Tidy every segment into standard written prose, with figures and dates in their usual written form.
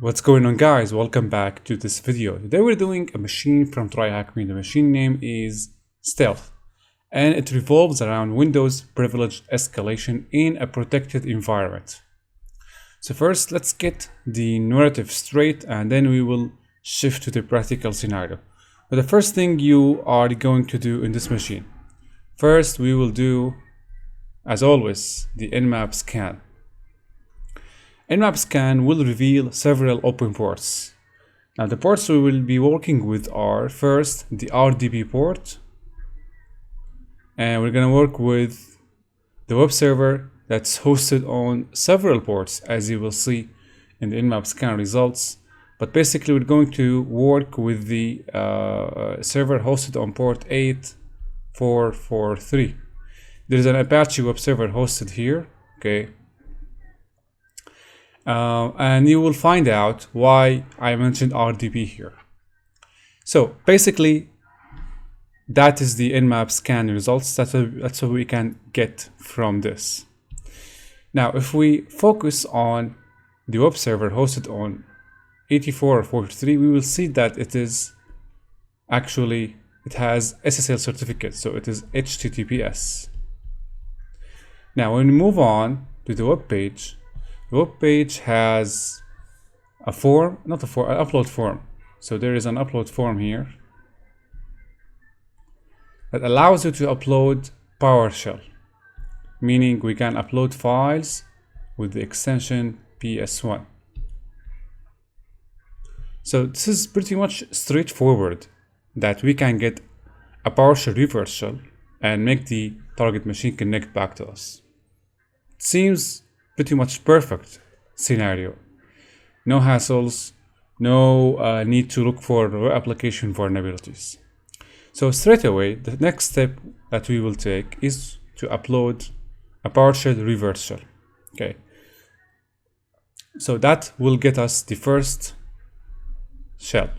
What's going on, guys? Welcome back to this video. Today we're doing a machine from TryHackMe. The machine name is Stealth and it revolves around Windows privileged escalation in a protected environment. So first, let's get the narrative straight and then we will shift to the practical scenario. But the first thing you are going to do in this machine, first we will do, as always, the Nmap scan. Nmap scan will reveal several open ports. Now the ports we will be working with are first the RDP port, and we're going to work with the web server that's hosted on several ports, as you will see in the Nmap scan results. But basically we're going to work with the server hosted on port 8443. There's an Apache web server hosted here, okay? And you will find out why I mentioned RDP here. So basically, that is the Nmap scan results. That's what we can get from this. Now, if we focus on the web server hosted on 8443, we will see that it is actually, it has SSL certificate, so it is HTTPS. Now, when we move on to the web page, the web page has a form, an upload form. So there is an upload form here that allows you to upload PowerShell, meaning we can upload files with the extension PS1. So this is pretty much straightforward, that we can get a PowerShell reverse shell and make the target machine connect back to us. It seems pretty much perfect scenario. No hassles, no need to look for web application vulnerabilities. So straight away, the next step that we will take is to upload a PowerShell reverse shell. Okay. So that will get us the first shell.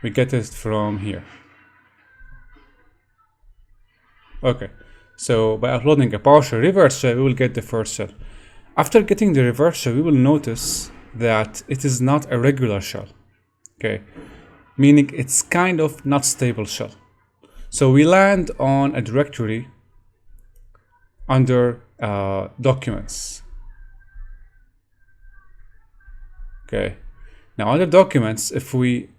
We get it from here. Okay. So by uploading a PowerShell reverse shell, we will get the first shell. After getting the reverse shell, we will notice that it is not a regular shell, okay? Meaning it's kind of not stable shell. So we land on a directory under documents. Okay. Now under documents, if we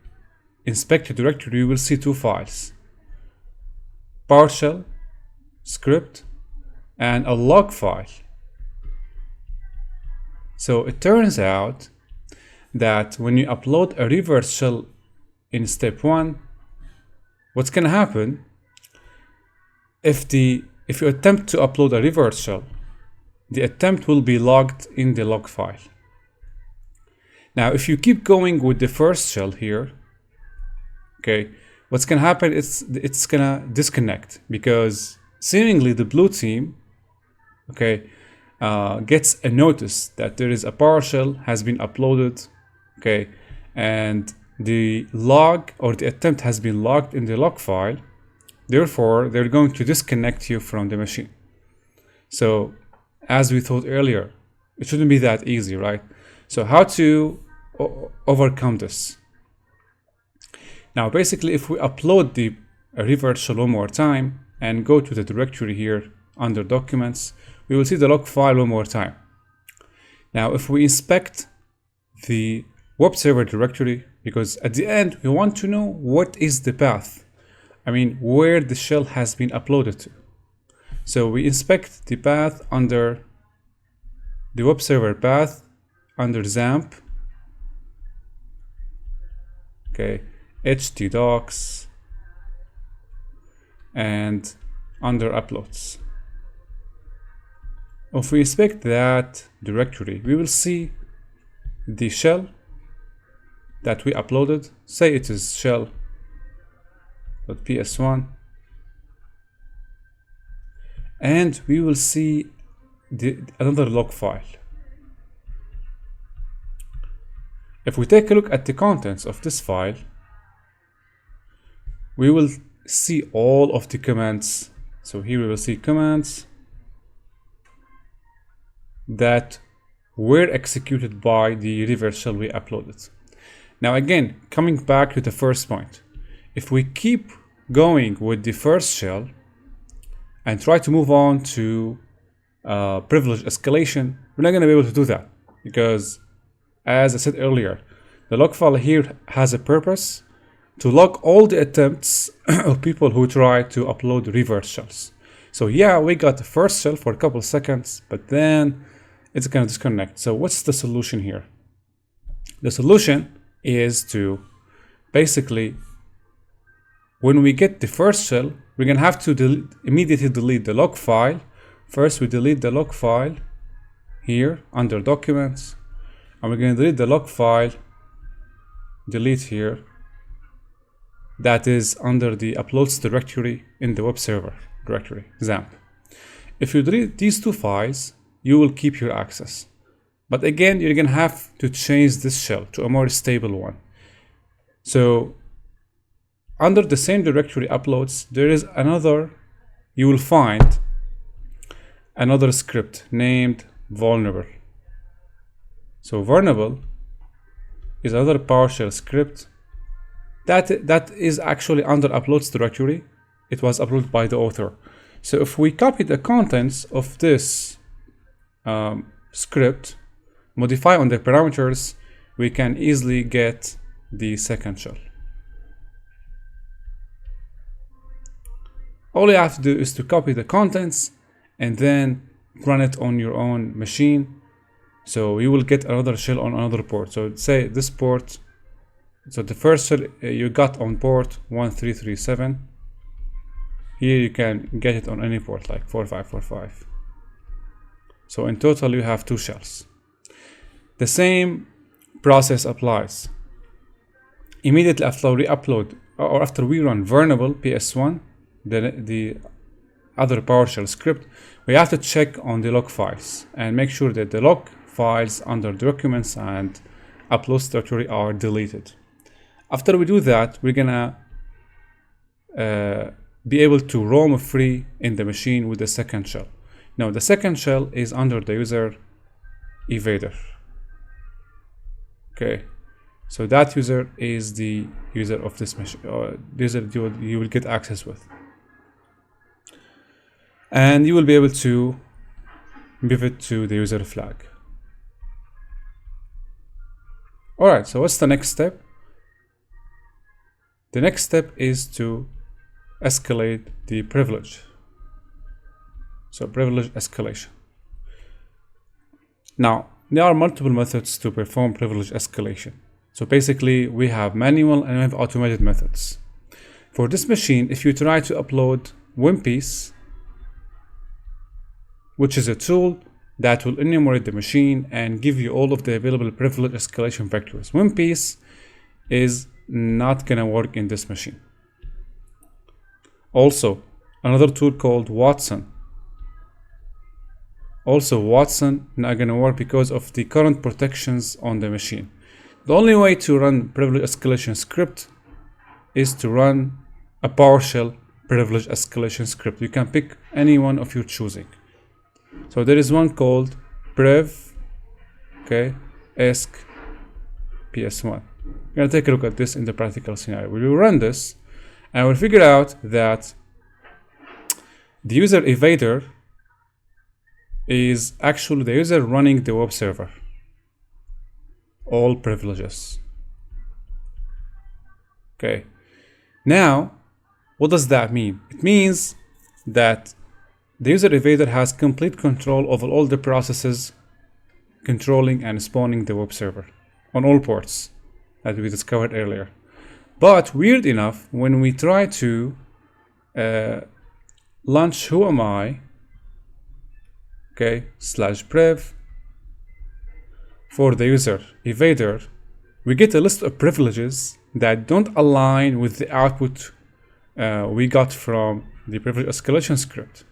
inspect the directory, we will see two files: PowerShell script and a log file. So it turns out that when you upload a reverse shell in step 1, what's gonna happen if you attempt to upload a reverse shell, the attempt will be logged in the log file. Now if you keep going with the first shell here, okay, what's gonna happen is it's gonna disconnect, because seemingly the blue team, okay, gets a notice that there is a PowerShell has been uploaded, okay, and the log or the attempt has been logged in the log file. Therefore, they're going to disconnect you from the machine. So, as we thought earlier, it shouldn't be that easy, right? So, how to overcome this? Now, basically, if we upload the reverse shell one more time and go to the directory here under documents, we will see the log file one more time. Now, if we inspect the web server directory, because at the end we want to know what is the path, I mean where the shell has been uploaded to. So we inspect the path under the web server path under XAMPP, okay, htdocs, and under uploads. If we inspect that directory, we will see the shell that we uploaded. Say it is shell.ps1, and we will see another log file. If we take a look at the contents of this file, we will see all of the commands. So here we will see commands that were executed by the reverse shell we uploaded. Now again, coming back to the first point, if we keep going with the first shell and try to move on to privilege escalation, we're not going to be able to do that, because as I said earlier, the log file here has a purpose to log all the attempts of people who try to upload reverse shells. So yeah, we got the first shell for a couple of seconds, but then it's going to disconnect. So what's the solution here? The solution is to basically, when we get the first shell, we're going to have to immediately delete the log file. First, we delete the log file here under documents, and we're going to delete the log file, delete here, that is under the uploads directory in the web server directory, XAMPP. If you delete these two files, you will keep your access. But again, you're going to have to change this shell to a more stable one. So under the same directory uploads, there is another, you will find another script named vulnerable. So vulnerable is another PowerShell script that is actually under uploads directory. It was uploaded by the author. So if we copy the contents of this script, modify on the parameters, we can easily get the second shell. All you have to do is to copy the contents and then run it on your own machine. So you will get another shell on another port. So say this port, so the first shell you got on port 1337. Here you can get it on any port like 4545. So in total you have two shells. The same process applies. Immediately after we upload, or after we run vulnerable ps1, the other PowerShell script, we have to check on the log files and make sure that the log files under documents and uploads directory are deleted. After we do that, we're gonna be able to roam free in the machine with the second shell. Now the second shell is under the user evader. Okay, so that user is the user of this machine, or user you will get access with, and you will be able to pivot to the user flag. Alright, so what's the next step? The next step is to escalate the privilege. So privilege escalation. Now, there are multiple methods to perform privilege escalation. So basically, we have manual and we have automated methods. For this machine, if you try to upload WinPiece, which is a tool that will enumerate the machine and give you all of the available privilege escalation vectors, WinPiece is not gonna work in this machine. Also, another tool called Watson. Also, Watson not gonna work because of the current protections on the machine. The only way to run privilege escalation script is to run a PowerShell privilege escalation script. You can pick any one of your choosing. So there is one called priv, okay, esc ps1. We're gonna take a look at this in the practical scenario. We will run this and we'll figure out that the user evader is actually the user running the web server. All privileges. Okay. Now, what does that mean? It means that the user evader has complete control over all the processes controlling and spawning the web server on all ports that we discovered earlier. But weird enough, when we try to launch whoami, okay, /priv for the user evader, we get a list of privileges that don't align with the output we got from the privilege escalation script.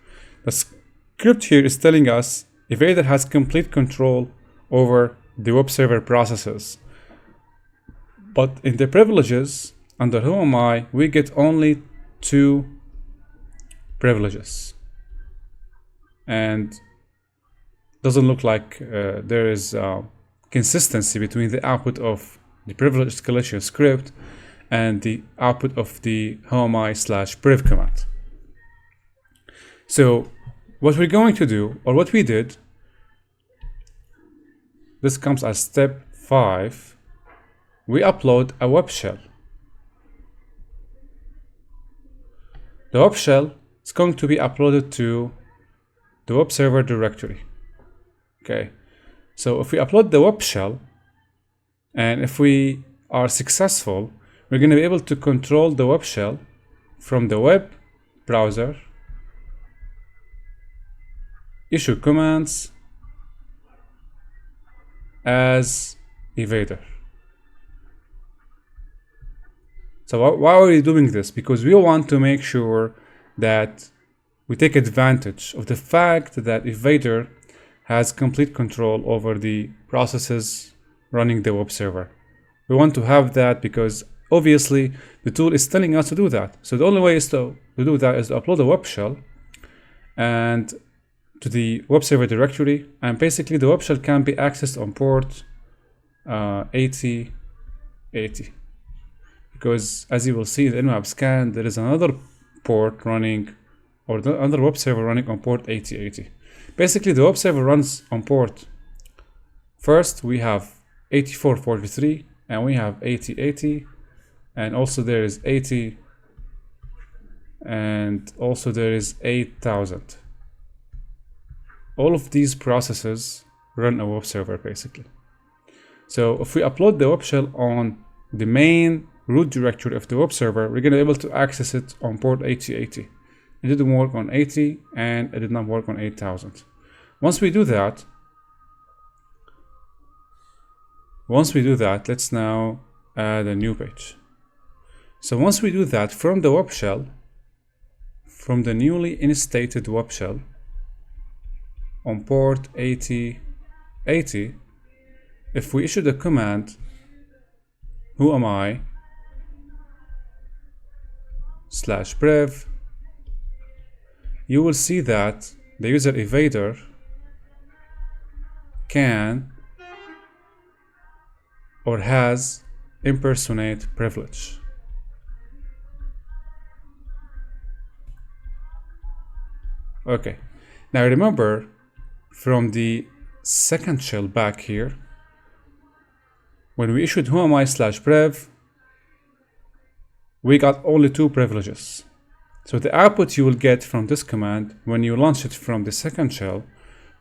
The script here is telling us evader has complete control over the web server processes. But in the privileges under whoami, we get only 2 privileges. And doesn't look like there is consistency between the output of the privilege escalation script and the output of the whoami/priv command. So what we're going to do, or what we did, this comes as step 5. We upload a web shell. The web shell is going to be uploaded to the web server directory. Okay, so if we upload the web shell, and if we are successful, we're going to be able to control the web shell from the web browser, issue commands as evader. So why are we doing this? Because we want to make sure that we take advantage of the fact that evader has complete control over the processes running the web server. We want to have that because obviously the tool is telling us to do that. So the only way is to do that is to upload a web shell and to the web server directory, and basically the web shell can be accessed on port 8080. Because as you will see in the Nmap scan, there is another port running, or another web server running on port 8080. Basically, the web server runs on port. First, we have 8443, and we have 8080, and also there is 80, and also there is 8000. All of these processes run a web server, basically. So if we upload the web shell on the main root directory of the web server, we're going to be able to access it on port 8080. It didn't work on 80 and it did not work on 8000. Once we do that, let's now add a new page. So once we do that, from the web shell, from the newly instated web shell on port 8080, if we issue the command whoami/priv, you will see that the user evader can or has impersonate privilege. Okay, now remember from the second shell back here, when we issued whoami/priv, we got only 2 privileges. So the output you will get from this command when you launch it from the second shell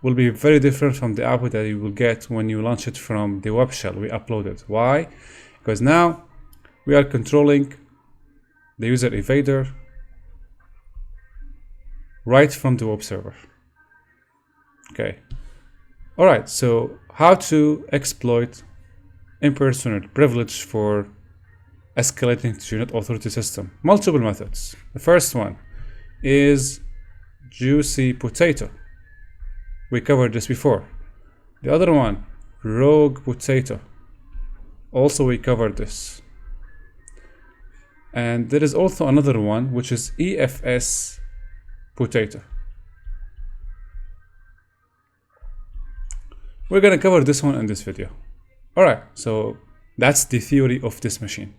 will be very different from the output that you will get when you launch it from the web shell we uploaded. Why? Because now we are controlling the user evader right from the web server. Okay. All right. So how to exploit impersonate privilege for escalating to unit authority system? Multiple methods. The first one is juicy potato. We covered this before. The other one, rogue potato. Also we covered this. And there is also another one which is EfsPotato. We're gonna cover this one in this video. Alright, so that's the theory of this machine.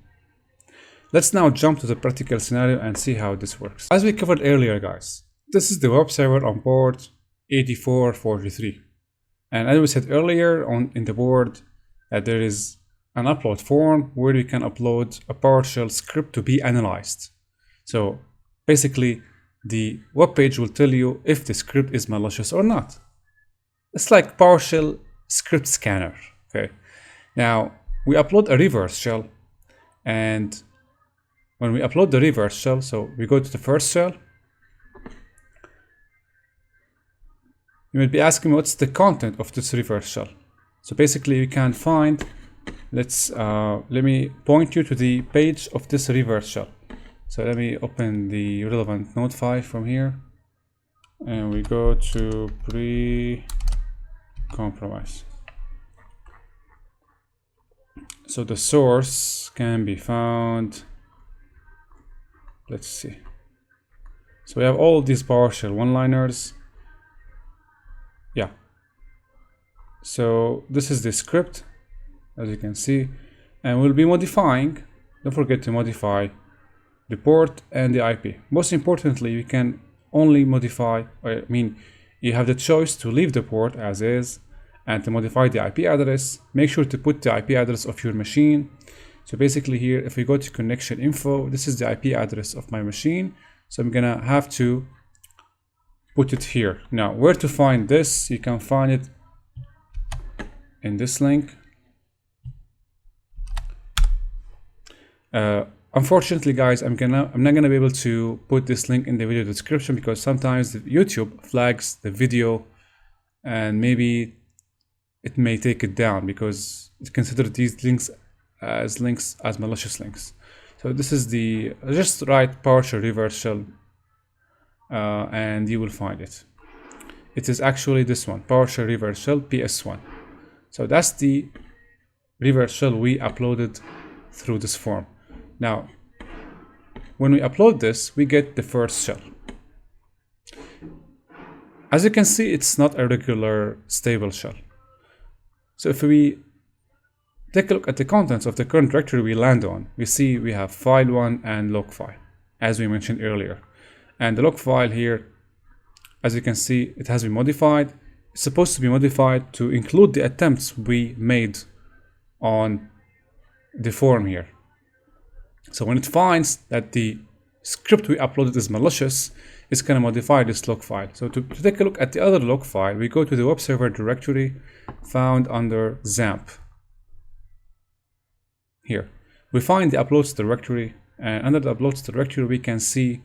Let's now jump to the practical scenario and see how this works. As we covered earlier, guys, this is the web server on port 8443. And as we said earlier in the board, that there is an upload form where you can upload a PowerShell script to be analyzed. So basically, the web page will tell you if the script is malicious or not. It's like PowerShell script scanner. Okay. Now we upload a reverse shell, and when we upload the reverse shell, so we go to the first shell. You might be asking me what's the content of this reverse shell. So basically you can find, let me point you to the page of this reverse shell. So let me open the relevant node file from here, and we go to pre-compromise. So the source can be found, let's see. So we have all of these PowerShell one-liners. Yeah, So this is the script, as you can see, and we'll be modifying. Don't forget to modify the port and the IP. Most importantly, you can only modify, you have the choice to leave the port as is and to modify the IP address. Make sure to put the IP address of your machine. So basically here, if we go to connection info, this is the IP address of my machine. So I'm gonna have to put it here. Now, where to find this? You can find it in this link. Unfortunately, guys, I'm not gonna be able to put this link in the video description because sometimes YouTube flags the video and maybe it may take it down because it considers these links as malicious links. So this is the, just write PowerShell reverse shell and you will find it. It is actually this one, PowerShell reverse shell PS1. So that's the reverse shell we uploaded through this form. Now, when we upload this, we get the first shell. As you can see, it's not a regular stable shell. So if we take a look at the contents of the current directory we land on, we see we have file1 and log file, as we mentioned earlier. And the log file here, as you can see, it has been modified. It's supposed to be modified to include the attempts we made on the form here. So when it finds that the script we uploaded is malicious, it's going to modify this log file. So to take a look at the other log file, we go to the web server directory found under XAMPP. Here, we find the uploads directory, and under the uploads directory, we can see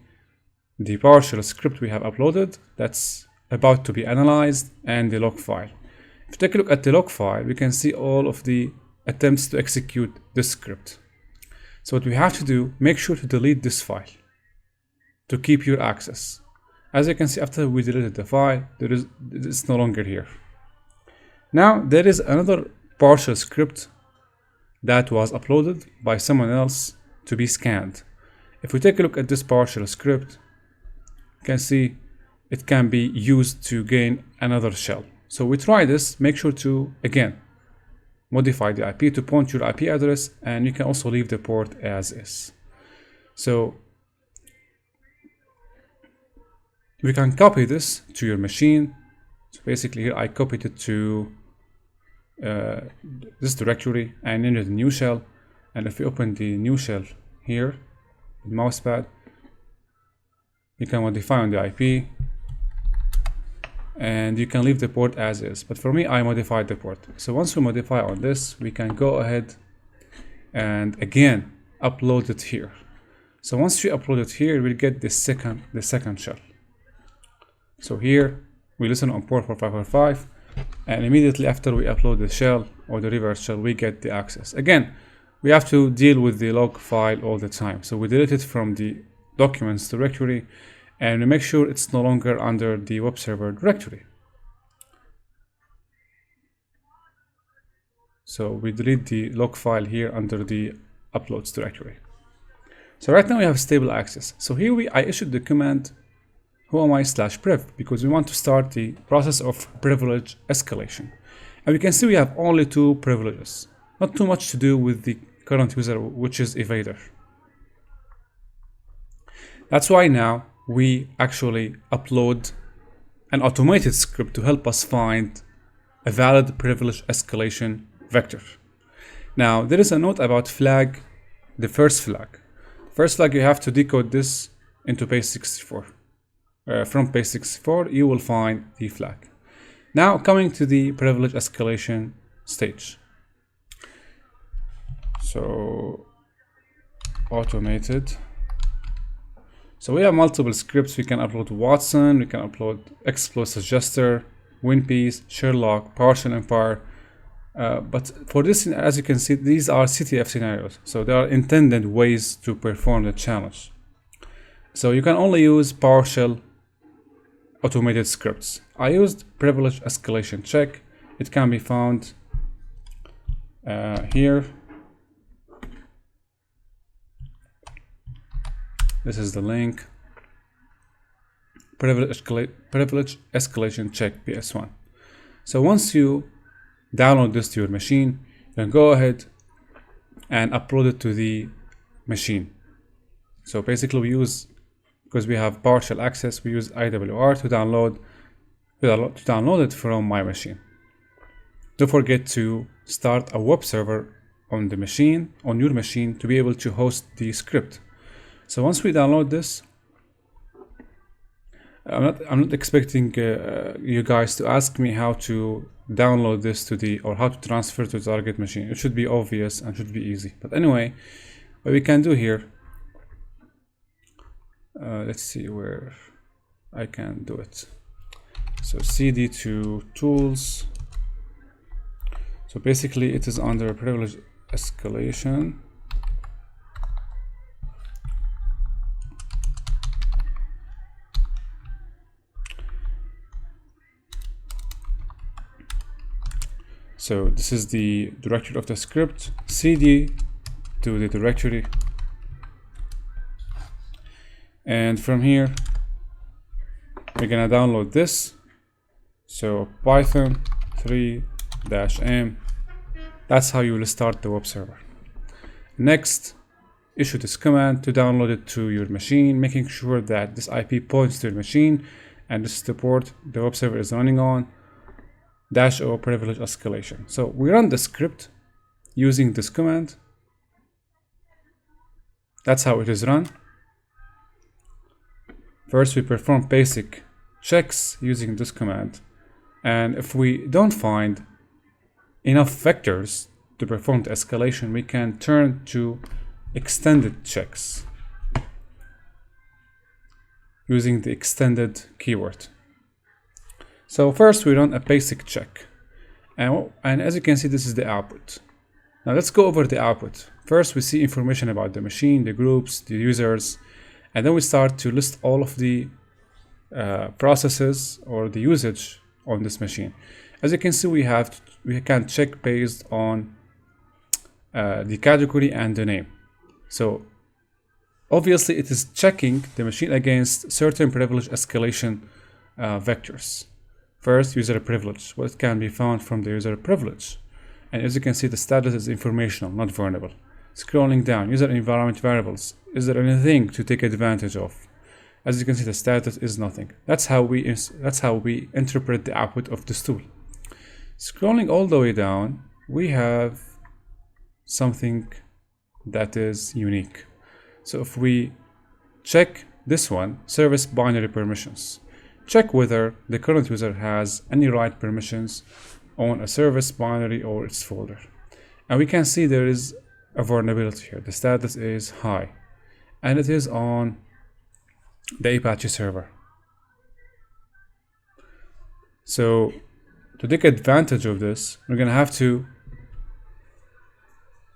the PowerShell script we have uploaded that's about to be analyzed and the log file. If you take a look at the log file, we can see all of the attempts to execute this script. So what we have to do, make sure to delete this file to keep your access. As you can see, after we deleted the file, it's no longer here. Now, there is another PowerShell script that was uploaded by someone else to be scanned. If we take a look at this PowerShell script, you can see it can be used to gain another shell. So we try this, make sure to, again, modify the IP to point your IP address, and you can also leave the port as is. So we can copy this to your machine. So basically here I copied it to this directory and enter the new shell. And if we open the new shell here, the mousepad, you can modify on the IP and you can leave the port as is. But for me, I modified the port. So once we modify on this, we can go ahead and again upload it here. So once we upload it here, we'll get the second shell. So here we listen on port 4545, and immediately after we upload the shell or the reverse shell, we get the access. Again, we have to deal with the log file all the time. So we delete it from the documents directory and we make sure it's no longer under the web server directory. So we delete the log file here under the uploads directory. So right now we have stable access. So here I issued the command whoami/priv because we want to start the process of privilege escalation. And we can see we have only 2 privileges. Not too much to do with the current user, which is evader. That's why now we actually upload an automated script to help us find a valid privilege escalation vector. Now there is a note about flag, the first flag. First flag, you have to decode this into base 64. From base 64, you will find the flag. Now coming to the privilege escalation stage. So automated. So we have multiple scripts. We can upload Watson, we can upload exploit suggester, WinPeace, Sherlock, PowerShell Empire. But for this, as you can see, these are CTF scenarios. So they are intended ways to perform the challenge. So you can only use PowerShell automated scripts. I used privilege escalation check. It can be found here. This is the link. Privilege escalation check PS1. So once you download this to your machine, then go ahead and upload it to the machine. So basically we use, because we have PowerShell access, we use IWR to download it from my machine. Don't forget to start a web server on the machine, on your machine, to be able to host the script. So once we download this, I'm not expecting you guys to ask me how to download this to the, or how to transfer to the target machine. It should be obvious and should be easy. But anyway, what we can do here, let's see where I can do it. So cd to tools. So basically it is under privilege escalation. So this is the directory of the script, cd to the directory, and from here we're gonna download this. So python 3-m, that's how you will start the web server. Next, issue this command to download it to your machine, making sure that this IP points to your machine and this is the port the web server is running on, -o privilege escalation. So we run the script using this command. That's how it is run. First, we perform basic checks using this command, and if we don't find enough vectors to perform the escalation, we can turn to extended checks using the extended keyword. So first we run a basic check, and as you can see, this is the output. Now let's go over the output. First we see information about the machine, the groups, the users, and then we start to list all of the processes or the usage on this machine. As you can see, we can check based on the category and the name. So obviously it is checking the machine against certain privilege escalation vectors. First, user privilege, what can be found from the user privilege. And as you can see, the status is informational, not vulnerable. Scrolling down, user environment variables. Is there anything to take advantage of? As you can see, the status is nothing. That's how we interpret the output of this tool. Scrolling all the way down, we have something that is unique. So if we check this one, service binary permissions, check whether the current user has any write permissions on a service binary or its folder. And we can see there is a vulnerability here. The status is high, and it is on the Apache server. So to take advantage of this, we're going to have to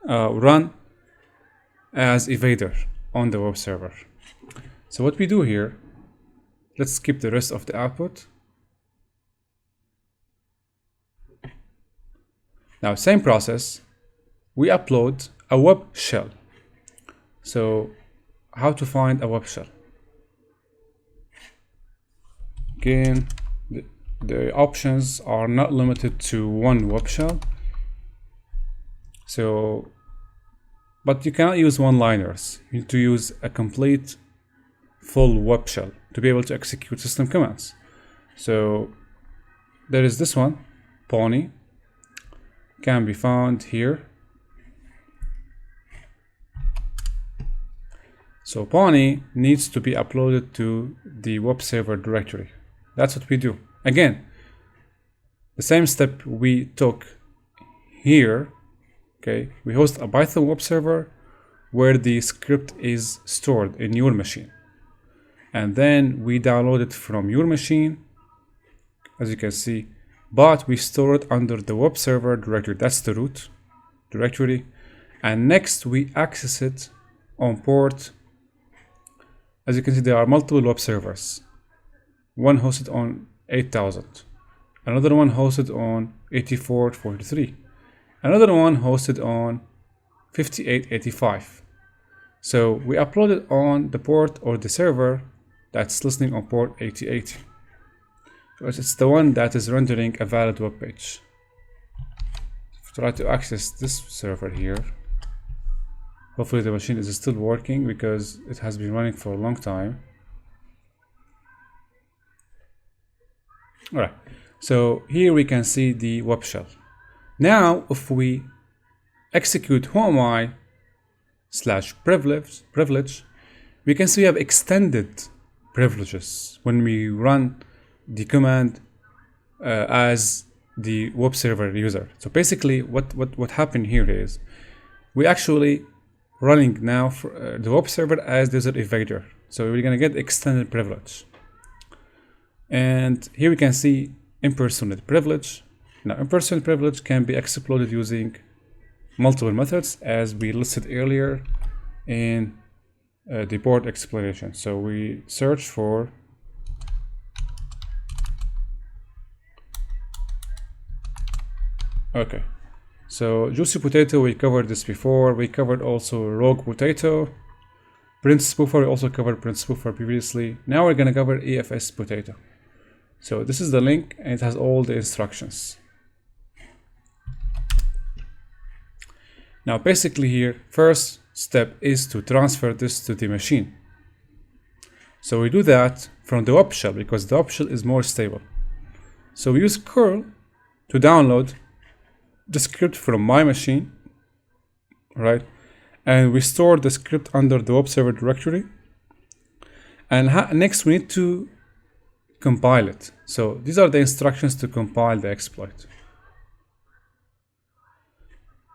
run as evader on the web server. So what we do here, let's skip the rest of the output. Now, same process, we upload a web shell. So how to find a web shell? Again, the options are not limited to one web shell. So, but you cannot use one-liners. You need to use a complete full web shell to be able to execute system commands. So there is this one, Pony, can be found here. So Pony needs to be uploaded to the web server directory. That's what we do. Again, the same step we took here. Okay, we host a Python web server where the script is stored in your machine, and then we download it from your machine, as you can see, but we store it under the web server directory. That's the root directory, and next we access it on port. As you can see, there are multiple web servers, one hosted on 8000, another one hosted on 8443, another one hosted on 5885. So we upload it on the port or the server that's listening on port 8080. So it's the one that is rendering a valid web page. try to access this server here. Hopefully the machine is still working because it has been running for a long time. Alright, so here we can see the Webshell. Now if we execute whoami/privilege, we can see we have extended privileges when we run the command as the web server user. So basically what happened here is we actually running now for the web server as the user evader. So we're gonna get extended privilege. And here we can see impersonate privilege. Now impersonate privilege can be exploited using multiple methods as we listed earlier in the board explanation. So we search for okay, so juicy potato, we covered this before. We covered also rogue potato. Print spoofer, we also covered print spoofer previously. Now we're gonna cover EfsPotato. So this is the link and it has all the instructions. Now basically here, first step is to transfer this to the machine. So we do that from the Webshell because the Webshell is more stable. So we use curl to download the script from my machine, right? And we store the script under the web server directory. And next we need to compile it. So these are the instructions to compile the exploit.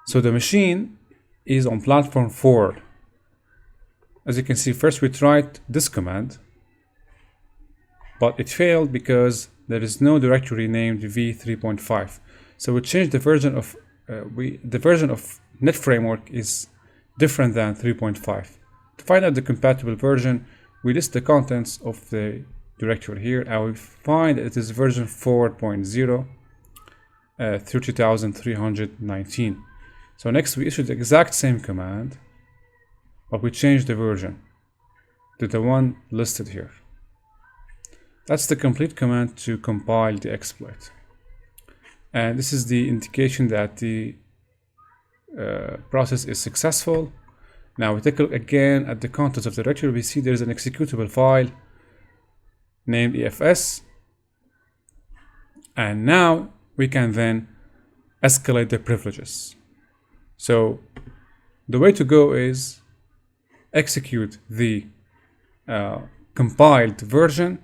So the machine is on platform 4. As you can see, first we tried this command, but it failed because there is no directory named v3.5. So we changed the version of the version of Net Framework is different than 3.5. To find out the compatible version, we list the contents of the directory here, and we find it is version 4.0 30,319. So next we issue the exact same command, but we change the version to the one listed here. That's the complete command to compile the exploit. And this is the indication that the process is successful. Now we take a look again at the contents of the directory. We see there is an executable file named EFS. And now we can then escalate the privileges. So the way to go is execute the compiled version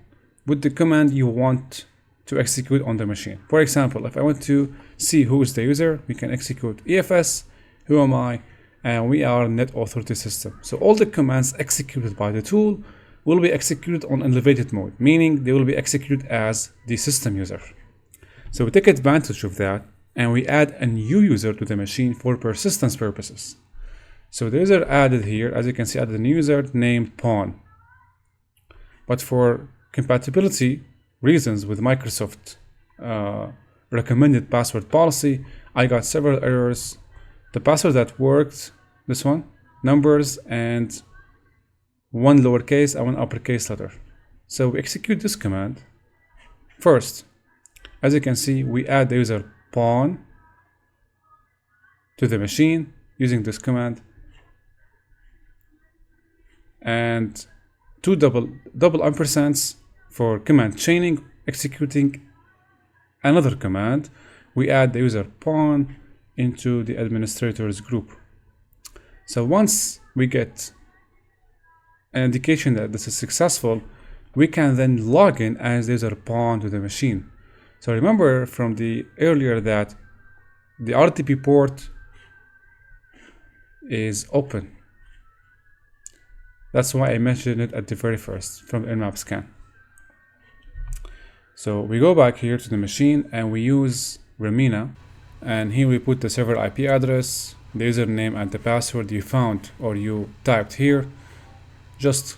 with the command you want to execute on the machine. For example, if I want to see who is the user, we can execute EFS, who am I, and we are net authority system. So all the commands executed by the tool will be executed on elevated mode, meaning they will be executed as the system user. So we take advantage of that and we add a new user to the machine for persistence purposes. So the user added here, as you can see, added a new user named Pawn. But for compatibility reasons with Microsoft recommended password policy, I got several errors. The password that worked, this one, numbers and one lowercase and one uppercase letter. So we execute this command. First, as you can see, we add the user Pawn to the machine using this command, and two double ampersands for command chaining. Executing another command, we add the user Pawn into the administrators group. So once we get an indication that this is successful, we can then log in as the user Pawn to the machine. So remember from the earlier that the RTP port is open. That's why I mentioned it at the very first from the Nmap scan. So we go back here to the machine and we use Remina, and here we put the server IP address, the username and the password you found or you typed here. Just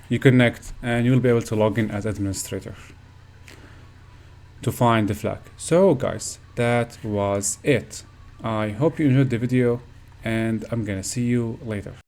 you connect and you'll be able to log in as administrator to find the flag. So guys, that was it. I hope you enjoyed the video and I'm gonna see you later.